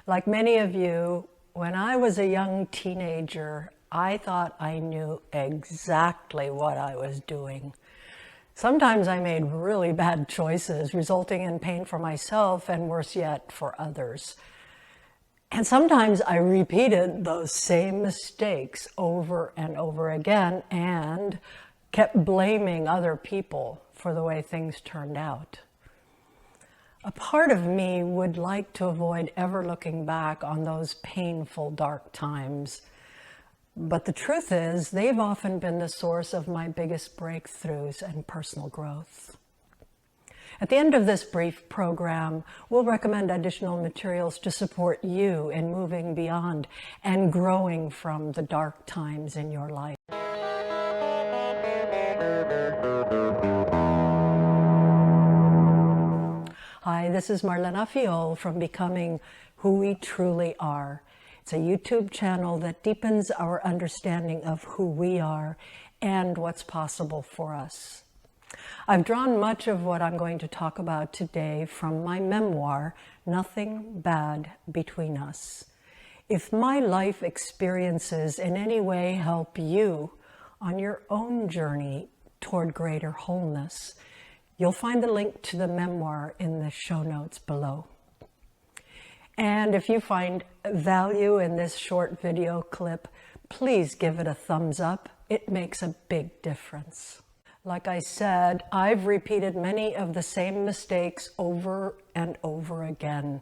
Like many of you, when I was a young teenager, I thought I knew exactly what I was doing. Sometimes I made really bad choices, resulting in pain for myself and worse yet, for others. And sometimes I repeated those same mistakes over and over again and kept blaming other people for the way things turned out. A part of me would like to avoid ever looking back on those painful, dark times. But the truth is, they've often been the source of my biggest breakthroughs and personal growth. At the end of this brief program, we'll recommend additional materials to support you in moving beyond and growing from the dark times in your life. Hi, this is Marlena Fiol from Becoming Who We Truly Are. It's a YouTube channel that deepens our understanding of who we are and what's possible for us. I've drawn much of what I'm going to talk about today from my memoir, Nothing Bad Between Us. If my life experiences in any way help you on your own journey toward greater wholeness, you'll find the link to the memoir in the show notes below. And if you find value in this short video clip, please give it a thumbs up. It makes a big difference. Like I said, I've repeated many of the same mistakes over and over again.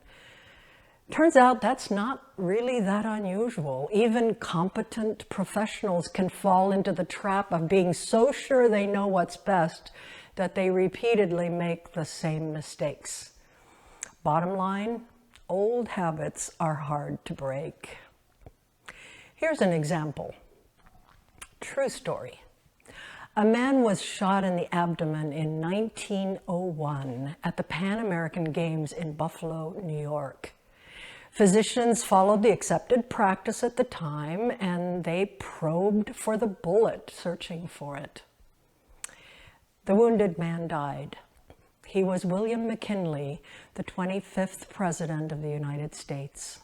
Turns out that's not really that unusual. Even competent professionals can fall into the trap of being so sure they know what's best that they repeatedly make the same mistakes. Bottom line, old habits are hard to break. Here's an example. True story. A man was shot in the abdomen in 1901 at the Pan American Games in Buffalo, New York. Physicians followed the accepted practice at the time, and they probed for the bullet, searching for it. The wounded man died. He was William McKinley, the 25th President of the United States.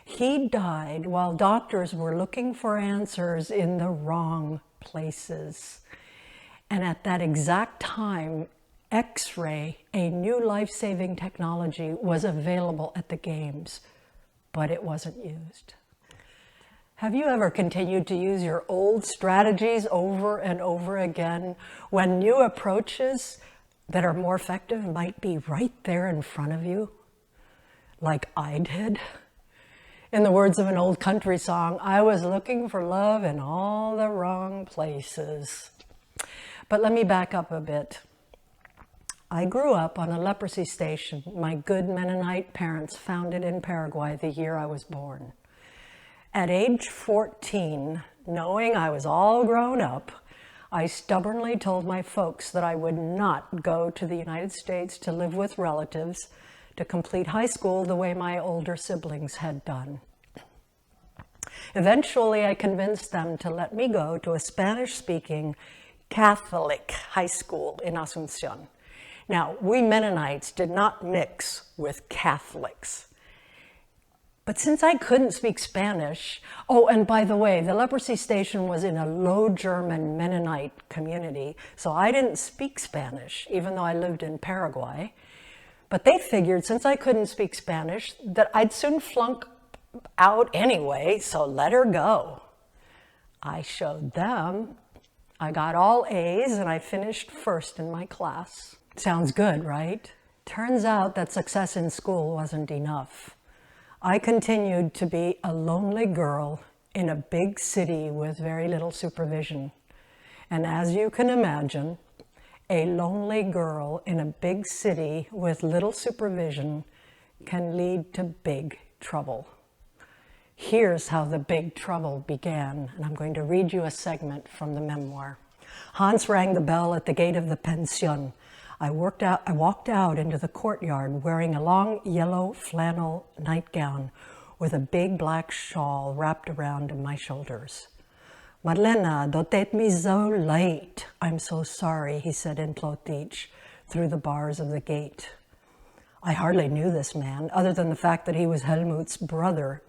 He died while doctors were looking for answers in the wrong places. And at that exact time, X-ray, a new life-saving technology, was available at the Games, but it wasn't used. Have you ever continued to use your old strategies over and over again when new approaches that are more effective might be right there in front of you, like I did? In the words of an old country song, I was looking for love in all the wrong places. But let me back up a bit. I grew up on a leprosy station my good Mennonite parents founded in Paraguay the year I was born. At age 14, knowing I was all grown up, I stubbornly told my folks that I would not go to the United States to live with relatives to complete high school the way my older siblings had done. Eventually, I convinced them to let me go to a Spanish-speaking Catholic high school in Asunción. Now, we Mennonites did not mix with Catholics. But since I couldn't speak Spanish, oh, and by the way, the leprosy station was in a low German Mennonite community, so I didn't speak Spanish, even though I lived in Paraguay. But they figured since I couldn't speak Spanish that I'd soon flunk out anyway, so let her go. I showed them. I got all A's and I finished first in my class. Sounds good, right? Turns out that success in school wasn't enough. I continued to be a lonely girl in a big city with very little supervision. And as you can imagine, a lonely girl in a big city with little supervision can lead to big trouble. Here's how the big trouble began, and I'm going to read you a segment from the memoir. Hans rang the bell at the gate of the pension. I walked out into the courtyard wearing a long yellow flannel nightgown with a big black shawl wrapped around my shoulders. Marlena, don't take me so late. I'm so sorry, he said in Plotich through the bars of the gate. I hardly knew this man, other than the fact that he was Helmut's brother.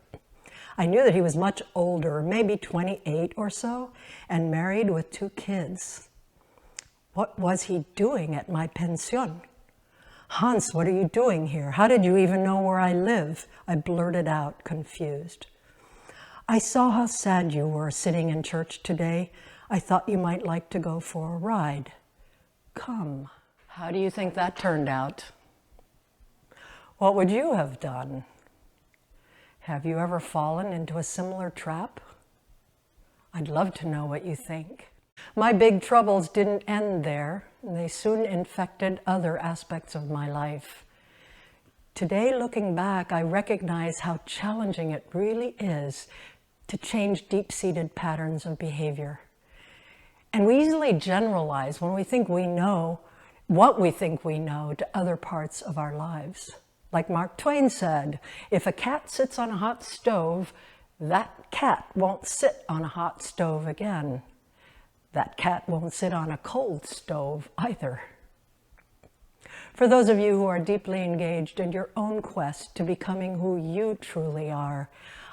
I knew that he was much older, maybe 28 or so, and married with 2 kids. What was he doing at my pension? Hans, what are you doing here? How did you even know where I live? I blurted out, confused. I saw how sad you were sitting in church today. I thought you might like to go for a ride. Come. How do you think that turned out? What would you have done? Have you ever fallen into a similar trap? I'd love to know what you think. My big troubles didn't end there. They soon infected other aspects of my life. Today, looking back, I recognize how challenging it really is to change deep-seated patterns of behavior. And we easily generalize when we think we know what we think we know to other parts of our lives. Like Mark Twain said, if a cat sits on a hot stove, that cat won't sit on a hot stove again. That cat won't sit on a cold stove either. For those of you who are deeply engaged in your own quest to becoming who you truly are,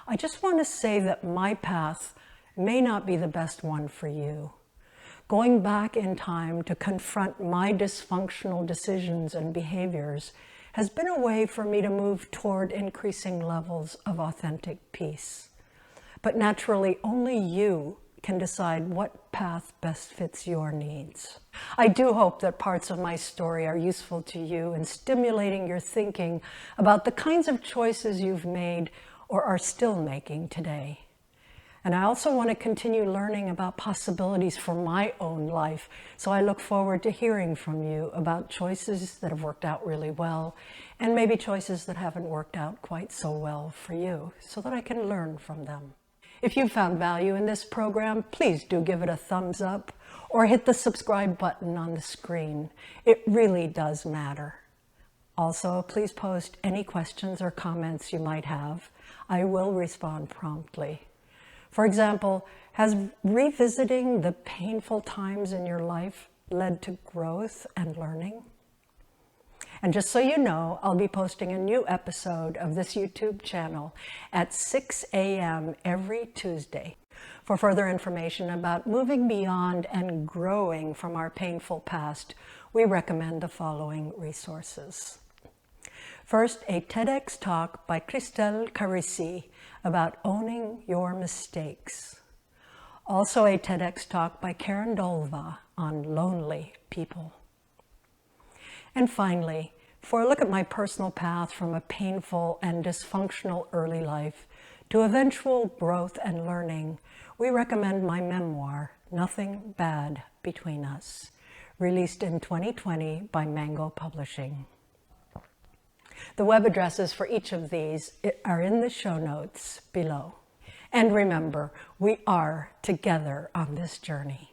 I just want to say that my path may not be the best one for you. Going back in time to confront my dysfunctional decisions and behaviors has been a way for me to move toward increasing levels of authentic peace. But naturally, only you can decide what path best fits your needs. I do hope that parts of my story are useful to you in stimulating your thinking about the kinds of choices you've made or are still making today. And I also want to continue learning about possibilities for my own life, so I look forward to hearing from you about choices that have worked out really well, and maybe choices that haven't worked out quite so well for you, so that I can learn from them. If you found value in this program, please do give it a thumbs up, or hit the subscribe button on the screen. It really does matter. Also, please post any questions or comments you might have. I will respond promptly. For example, has revisiting the painful times in your life led to growth and learning? And just so you know, I'll be posting a new episode of this YouTube channel at 6 a.m. every Tuesday. For further information about moving beyond and growing from our painful past, we recommend the following resources. First, a TEDx talk by Christelle Carissi about owning your mistakes. Also a TEDx talk by Karen Dolva on lonely people. And finally, for a look at my personal path from a painful and dysfunctional early life to eventual growth and learning, we recommend my memoir, Nothing Bad Between Us, released in 2020 by Mango Publishing. The web addresses for each of these are in the show notes below. And remember, we are together on this journey.